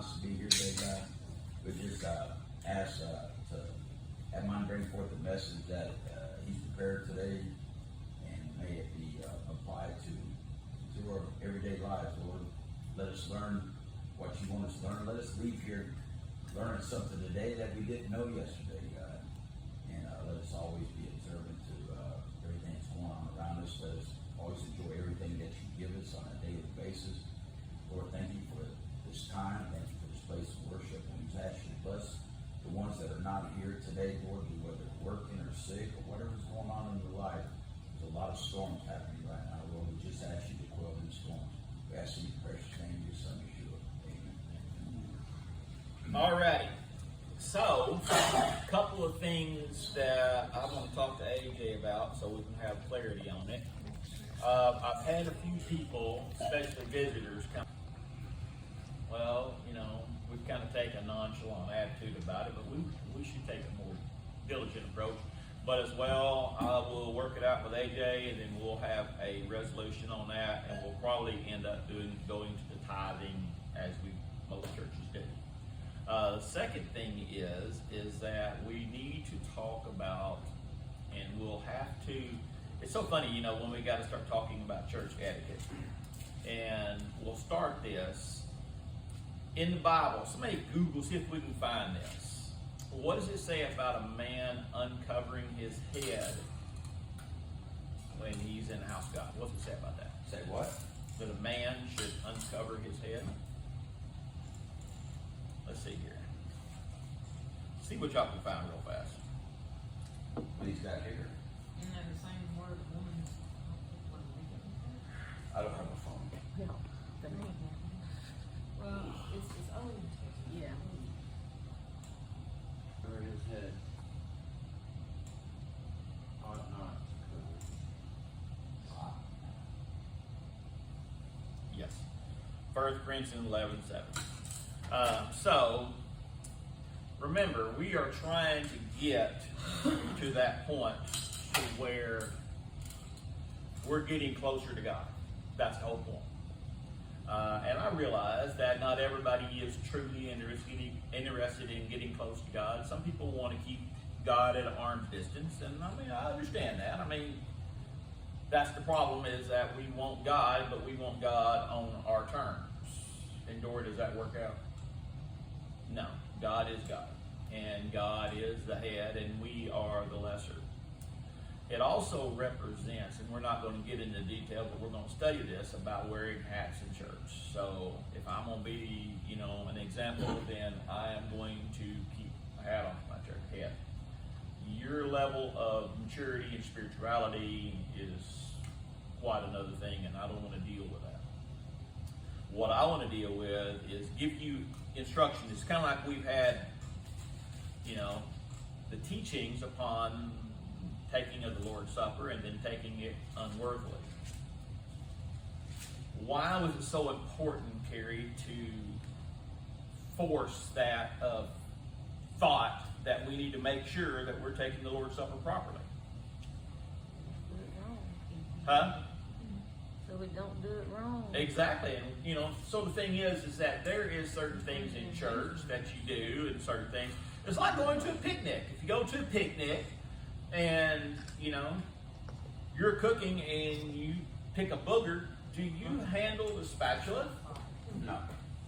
honest to be here today, God. We just ask to have mine bring forth the message that he's prepared today, and may it be applied to our everyday lives, Lord. Let us learn what you want us to learn. Let us leave here learning something today that we didn't know yesterday, God. And let us always be observant to everything that's going on around us. Let us always enjoy everything that you give us on a daily basis. Lord, thank you for this time. Thank you for this place of worship. And we ask you to bless the ones that are not here today, Lord, whether working or sick or whatever's going on in their life. There's a lot of storms happening right now, Lord. We just ask you to quell these storms. We ask in your precious name, your son, Yeshua. Amen. All righty. So, a couple of things that I want to talk to AJ about so we can have clarity on it. I've had a few people, especially visitors, come. Well, you know, we've kind of taken a nonchalant attitude about it, but we should take a more diligent approach. But as well, I will work it out with AJ, and then we'll have a resolution on that, and we'll probably end up going to the tithing as most churches do. The second thing is that we need to talk about, and we'll have to. It's so funny, you know, when we got to start talking about church etiquette, and we'll start this in the Bible. Somebody Google, see if we can find this. What does it say about a man uncovering his head when he's in the house of God? What's it say about that? Say what? That a man should uncover his head? Let's see here. See what y'all can find real fast. What he's got here? Isn't that the same word woman's? I don't have a phone. No, the man. Well, it's old. Yeah. Cover his head. Ought not cover. Yes. 1 Corinthians 11:7. So, remember, we are trying to get to that point to where we're getting closer to God. That's the whole point. And I realize that not everybody is truly interested in getting close to God. Some people want to keep God at an arm's distance, and I mean, I understand that. I mean, that's the problem, is that we want God, but we want God on our terms. And Dory, does that work out? No. God is God, and God is the head, and we are the lesser. It also represents, and we're not going to get into detail, but we're going to study this about wearing hats in church. So if I'm going to be, you know, an example, then I am going to keep a hat on my church head. Your level of maturity and spirituality is quite another thing, and I don't want to deal with that. What I want to deal with is give you instruction. It's kind of like we've had, you know, the teachings upon taking of the Lord's Supper and then taking it unworthily. Why was it so important, Carrie, to force that thought that we need to make sure that we're taking the Lord's Supper properly? Do it wrong. Huh? So we don't do it wrong. Exactly. And, you know, so the thing is that there is certain things in church that you do, and certain things. It's like going to a picnic. If you go to a picnic and, you know, you're cooking and you pick a booger, do you handle the spatula? No.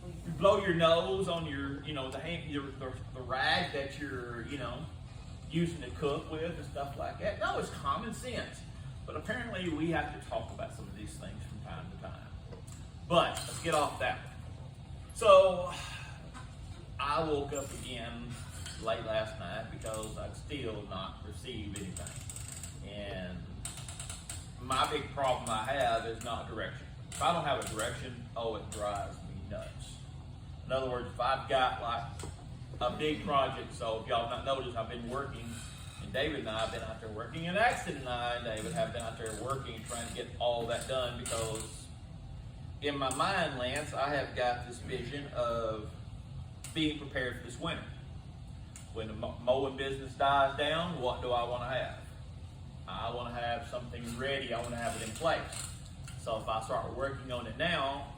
You blow your nose on your, you know, the rag that you're, you know, using to cook with and stuff like that. No, it's common sense. But apparently we have to talk about some of these things from time to time. But let's get off that one. So I woke up again late last night because I'd still not received anything. And my big problem I have is not direction. If I don't have a direction, it drives me nuts. In other words, if I've got like a big project, so if y'all have not noticed, I've been working, and David and I have been out there working, and Axton and I and David have been out there working, trying to get all that done, because in my mind, Lance, I have got this vision of being prepared for this winter. When the mowing business dies down, what do I want to have? I want to have something ready. I want to have it in place. So if I start working on it now,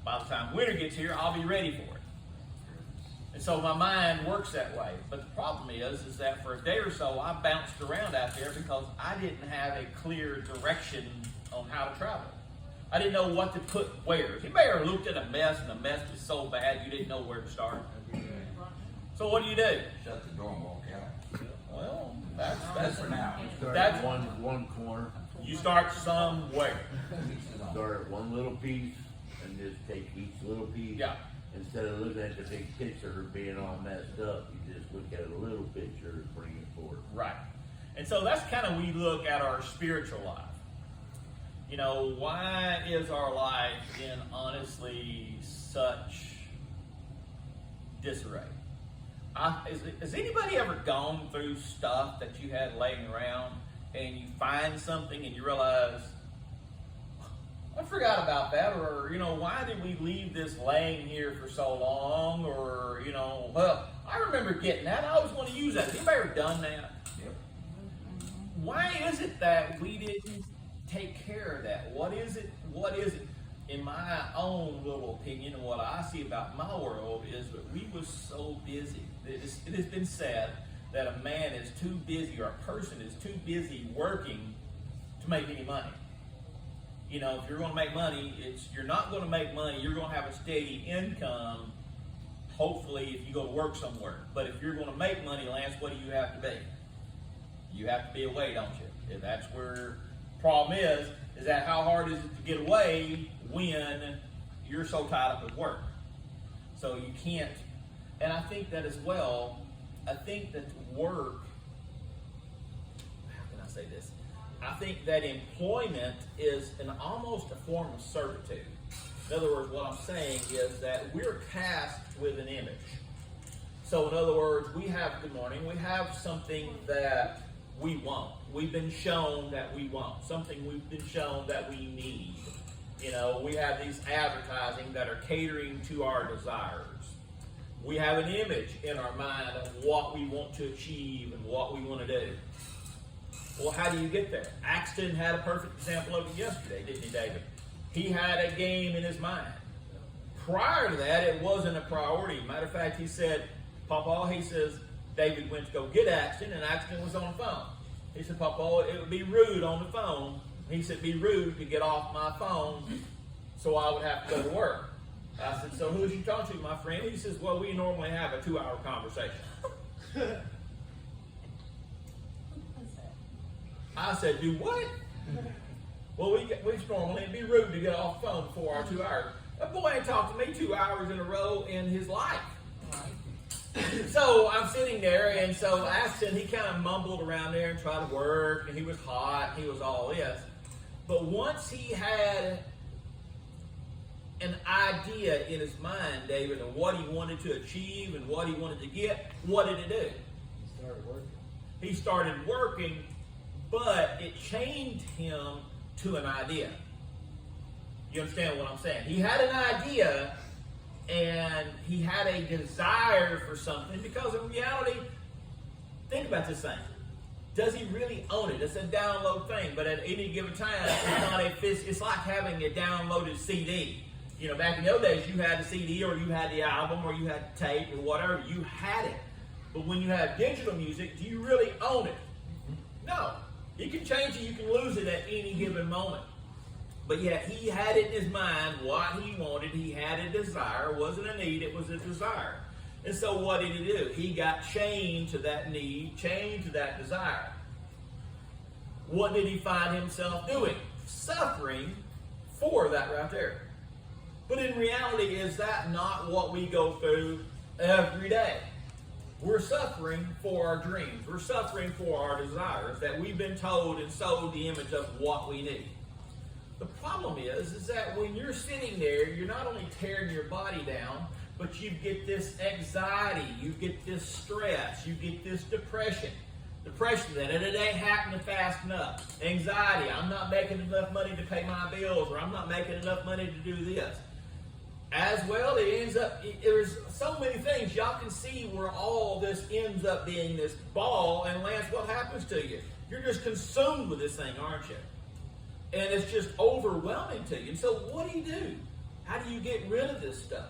by the time winter gets here, I'll be ready for it. And so my mind works that way. But the problem is that for a day or so, I bounced around out there because I didn't have a clear direction on how to travel. I didn't know what to put where. You may have looked at a mess and the mess was so bad you didn't know where to start. So what do? Shut the door and walk out. Well, that's for now. Start That's- at one corner, You start somewhere. start at one little piece, and just take each little piece. Yeah. Instead of looking at the big picture being all messed up, you just look at a little picture and bring it forward. Right. And so that's kind of we look at our spiritual life. You know, why is our life in honestly such disarray? Has anybody ever gone through stuff that you had laying around and you find something and you realize, I forgot about that, or, you know, why did we leave this laying here for so long, or, you know, well, I remember getting that, I always want to use that. Has anybody ever done that? Yep. Why is it that we didn't take care of that? What is it, in my own little opinion, and what I see about my world is that we were so busy. It has been said that a man is too busy, or a person is too busy working to make any money. You know, if you're going to make money, you're not going to make money. You're going to have a steady income, hopefully, if you go to work somewhere. But if you're going to make money, Lance, what do you have to be? You have to be away, don't you? And that's where the problem is that how hard is it to get away when you're so tied up with work? So you can't, and I think that as well, I think that work, how can I say this? I think that employment is almost a form of servitude. In other words, what I'm saying is that we're tasked with an image. So in other words, we have something that we want. We've been shown that we want. Something we've been shown that we need. You know, we have these advertising that are catering to our desires. We have an image in our mind of what we want to achieve and what we want to do. Well, how do you get there? Axton had a perfect example of it yesterday, didn't he, David? He had a game in his mind. Prior to that, it wasn't a priority. Matter of fact, he said, Papa, he says, David went to go get Axton, and Axton was on the phone. He said, Papa, it would be rude on the phone. He said, be rude to get off my phone, so I would have to go to work. I said, so who's you talking to, my friend? He says, well, we normally have a 2-hour conversation. I said, do what? Well, we normally, it'd be rude to get off the phone before our 2 hours. That boy ain't talked to me 2 hours in a row in his life. So I'm sitting there, and so Ashton, he kind of mumbled around there and tried to work, and he was hot, he was all this. But once he had an idea in his mind, David, of what he wanted to achieve and what he wanted to get, what did he do? He started working, but it changed him to an idea. You understand what I'm saying? He had an idea, and he had a desire for something, because in reality, think about this thing. Does he really own it? It's a download thing, but at any given time, it's like having a downloaded CD. You know, back in the old days, you had the CD, or you had the album, or you had the tape, or whatever. You had it. But when you have digital music, do you really own it? No. You can change it, you can lose it at any given moment. But yet, he had it in his mind what he wanted. He had a desire. It wasn't a need, it was a desire. And so what did he do? He got chained to that need, chained to that desire. What did he find himself doing? Suffering for that right there. But in reality, is that not what we go through every day? We're suffering for our dreams. We're suffering for our desires that we've been told and sold the image of what we need. The problem is that when you're sitting there, you're not only tearing your body down, but you get this anxiety, you get this stress, you get this depression. Depression that it ain't happening fast enough. Anxiety, I'm not making enough money to pay my bills, or I'm not making enough money to do this. As well, it ends up, there's so many things. Y'all can see where all this ends up being this ball, and Lance, what happens to you? You're just consumed with this thing, aren't you? And it's just overwhelming to you. And so what do? How do you get rid of this stuff?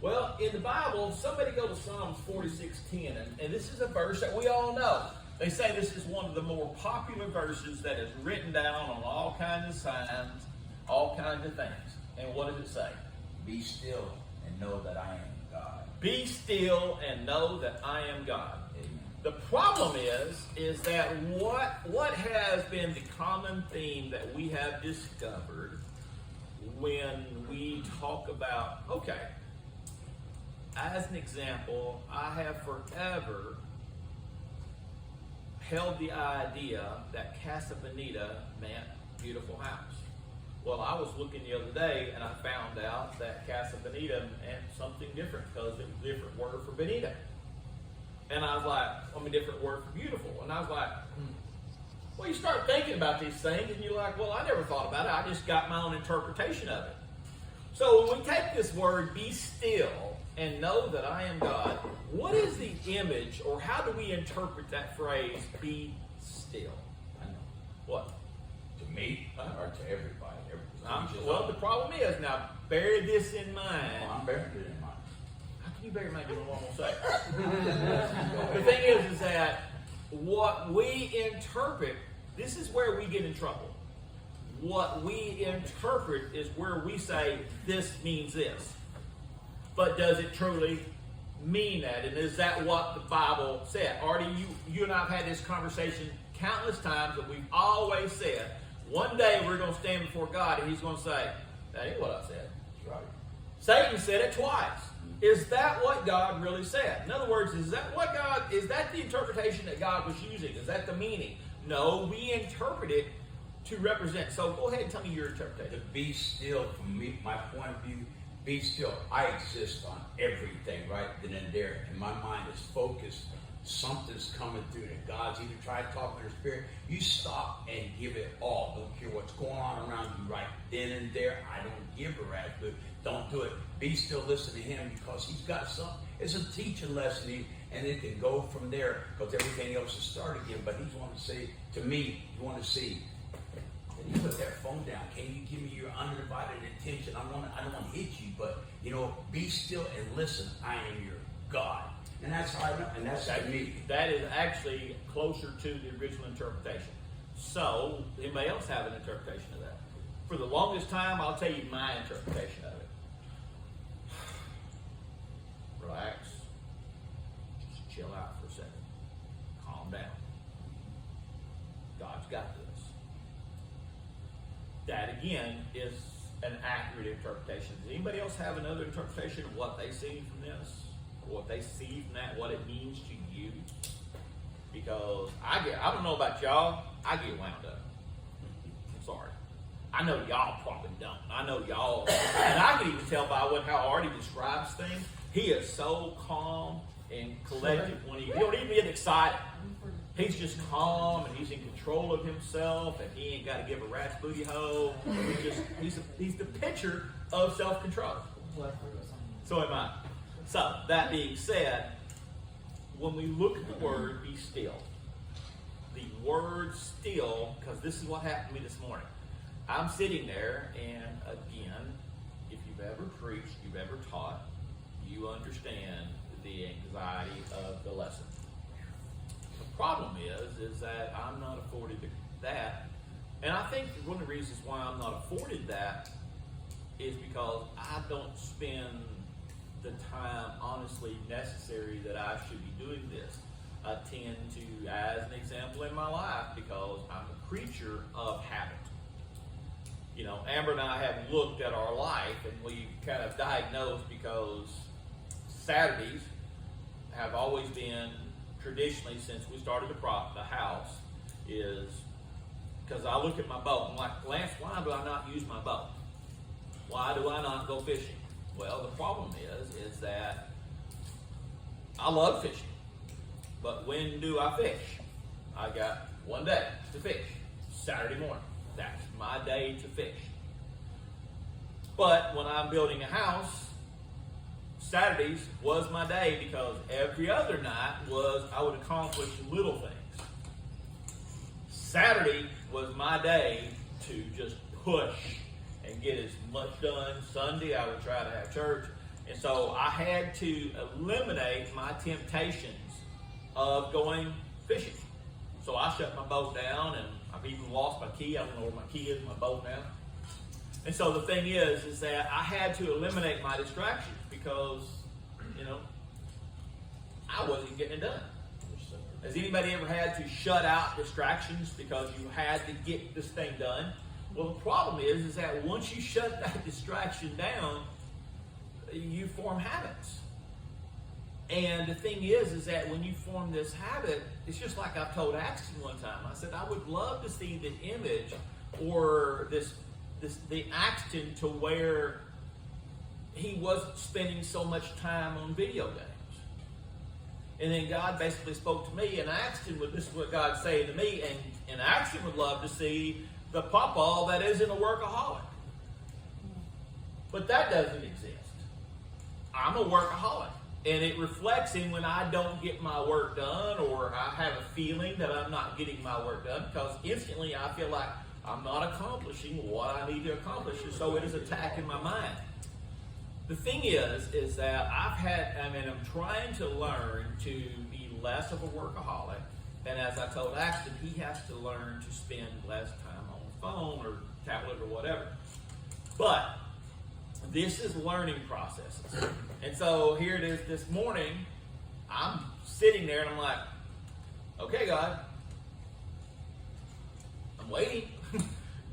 Well, in the Bible, somebody go to Psalms 46:10, and this is a verse that we all know. They say this is one of the more popular verses that is written down on all kinds of signs, all kinds of things. And what does it say? Be still and know that I am God. Be still and know that I am God. Amen. The problem is that what has been the common theme that we have discovered when we talk about, okay, as an example, I have forever held the idea that Casa Bonita meant beautiful house. Well, I was looking the other day and I found out that Casa Bonita meant something different because it was a different word for Bonita. And I was like, a different word for beautiful. And I was like, well, you start thinking about these things and you're like, well, I never thought about it. I just got my own interpretation of it. So when we take this word, be still, and know that I am God, what is the image, or how do we interpret that phrase, be still? I know. What? To me or to everybody. Well, the problem is, now, bear this in mind. Well, I'm burying it in mine. How can you bear in mind doing what I'm going to say? The thing is that what we interpret, this is where we get in trouble. What we interpret is where we say, this means this. But does it truly mean that? And is that what the Bible said? Artie, you and I have had this conversation countless times, but we've always said, one day we're going to stand before God and he's going to say, that ain't what I said. That's right. Satan said it twice. Is that what God really said? In other words, is that the interpretation that God was using? Is that the meaning? No, we interpret it to represent. So go ahead and tell me your interpretation. To be still, from me, my point of view, be still. I exist on everything right then and there. And my mind is focused. Something's coming through that God's either trying to talk to your spirit. You stop and give it all. Don't care what's going on around you right then and there. I don't give a rat's, but don't do it. Be still, listen to him, because he's got something. It's a teaching lesson, and it can go from there, because everything else is started again. But he's want to say to me, you want to see, can you put that phone down? Can you give me your undivided attention? I don't want to hit you, but be still and listen. I am your God. And that's how I know, and that's me. That is actually closer to the original interpretation. So, anybody else have an interpretation of that? For the longest time, I'll tell you my interpretation of it. Relax. Just chill out for a second. Calm down. God's got this. That, again, is an accurate interpretation. Does anybody else have another interpretation of what they see from this? What they see from that, what it means to you? Because I don't know about y'all, I get wound up. I'm sorry. I know y'all probably don't. I know y'all, and I can even tell by how Artie describes things. He is so calm and collected when he don't even get excited. He's just calm and he's in control of himself, and he ain't got to give a rat's booty hole. He's the picture of self-control. So am I. So, that being said, when we look at the word be still, the word still, because this is what happened to me this morning. I'm sitting there, and again, if you've ever preached, you've ever taught, you understand the anxiety of the lesson. The problem is that I'm not afforded that, and I think one of the reasons why I'm not afforded that is because I don't spend the time honestly necessary that I should be doing this. I tend to, as an example in my life, because I'm a creature of habit. Amber and I have looked at our life, and we kind of diagnosed, because Saturdays have always been, traditionally since we started the house, is because I look at my boat. I'm like, Lance, why do I not use my boat? Why do I not go fishing? Well, the problem is that I love fishing, but when do I fish? I got one day to fish, Saturday morning. That's my day to fish. But when I'm building a house, Saturdays was my day, because every other night I would accomplish little things. Saturday was my day to just push and get as much done. Sunday I would try to have church, And so I had to eliminate my temptations of going fishing. So I shut my boat down, and I've even lost my key. I don't know where my key is in my boat now. And so the thing is that I had to eliminate my distractions because, you know, I wasn't getting it done. Has anybody ever had to shut out distractions because you had to get this thing done? Well, the problem is that once you shut that distraction down, you form habits. And the thing is that when you form this habit, it's just like I've told Axton one time. I said, I would love to see the image or the Axton to where he wasn't spending so much time on video games. And then God basically spoke to me, and Axton would, this is what God's saying to me, and Axton would love to see the papa that isn't a workaholic. But that doesn't exist. I'm a workaholic. And it reflects in when I don't get my work done, or I have a feeling that I'm not getting my work done, because instantly I feel like I'm not accomplishing what I need to accomplish. And so it is attacking my mind. The thing is that I'm trying to learn to be less of a workaholic. And as I told Axton, he has to learn to spend less time on the phone or tablet or whatever. But this is learning processes. And so here it is this morning. I'm sitting there and I'm like, okay, God, I'm waiting.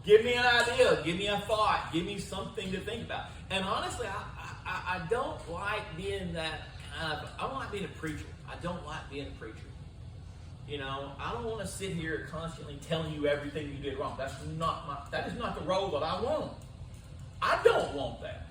Give me an idea. Give me a thought. Give me something to think about. And honestly, I don't like being that kind of, I don't like being a preacher. I don't like being a preacher. You know, I don't want to sit here constantly telling you everything you did wrong. That is not the role that I want. I don't want that.